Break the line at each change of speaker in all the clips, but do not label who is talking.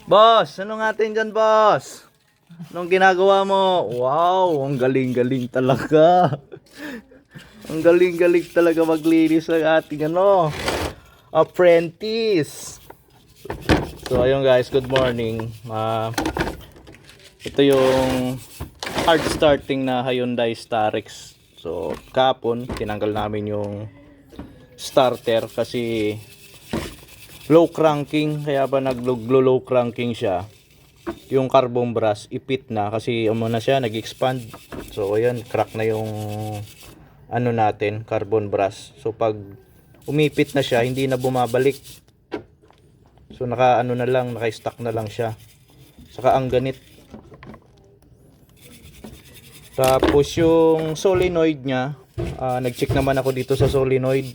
Boss, ano natin dyan, boss? Anong ginagawa mo? Wow, ang galing-galing talaga. Ang galing-galing talaga maglinis ng ating apprentice. So ayun guys, good morning. Ito yung hard starting na Hyundai Starex. So kapon, tinanggal namin yung starter kasi low cranking, kaya ba naglo-low cranking siya. Yung carbon brush ipit na kasi na siya nag-expand. So ayan, crack na yung natin, carbon brush. So pag umipit na siya, hindi na bumabalik. So naka naka-stuck na lang siya. Saka ang ganit. Tapos yung solenoid niya, nag-check naman ako dito sa solenoid.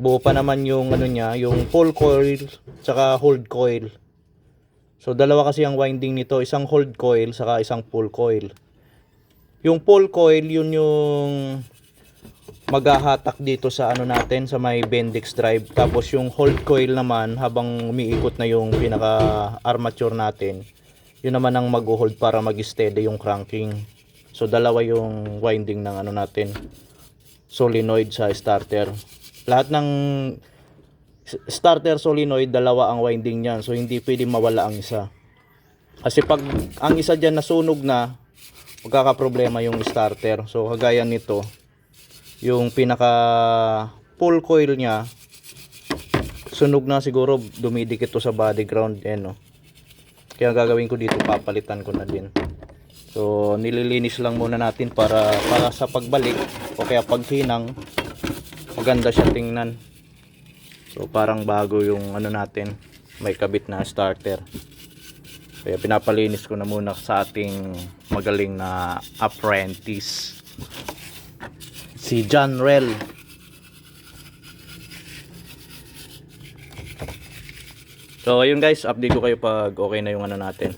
Buo pa naman yung niya, yung full coil saka hold coil. So dalawa kasi ang winding nito, isang hold coil saka isang full coil. Yung full coil yun yung maghahatak dito sa natin, sa may Bendix drive. Tapos yung hold coil naman, habang umiikot na yung pinaka armature natin, yun naman ang mag-hold para mag-steady yung cranking. So dalawa yung winding ng natin, solenoid sa starter. Lahat ng starter solenoid, dalawa ang winding niyan. So hindi pwede mawala ang isa. Kasi pag ang isa diyan nasunog na, magkakaproblema yung starter. So kagaya nito, yung pinaka full coil niya sunog na, siguro dumidikit to sa body ground no. Kaya gagawin ko dito, papalitan ko na din. So nililinis lang muna natin para sa pagbalik o kaya paghinang maganda siya tingnan. So parang bago yung natin, may kabit na starter. Kaya pinapalinis ko na muna sa ating magaling na apprentice, si John Rel. So ayun guys, update ko kayo pag okay na yung natin,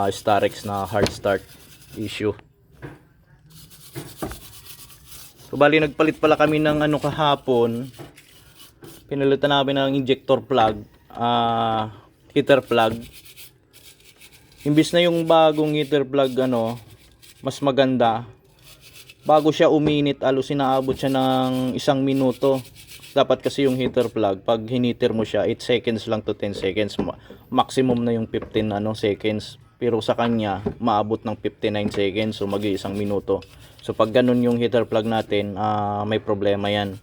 Starex na hard start issue. So bali nagpalit pala kami ng kahapon. Pinalitan namin ng injector plug, heater plug. Imbis na yung bagong heater plug mas maganda, bago siya uminit, alos inaabot siya ng 1 minuto. Dapat kasi yung heater plug, pag hiniter mo siya, 8 seconds lang to 10 seconds. Maximum na yung 15 seconds. Pero sa kanya, maabot ng 59 seconds. So mag-1 minuto. So pag ganun yung heater plug natin, may problema yan.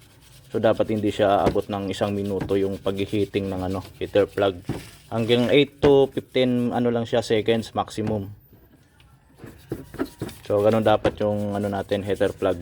So dapat hindi siya aabot ng 1 minuto yung pag-heating ng heater plug. Hanggang 8 to 15 lang siya seconds maximum. So ganun dapat yung natin, heater plug.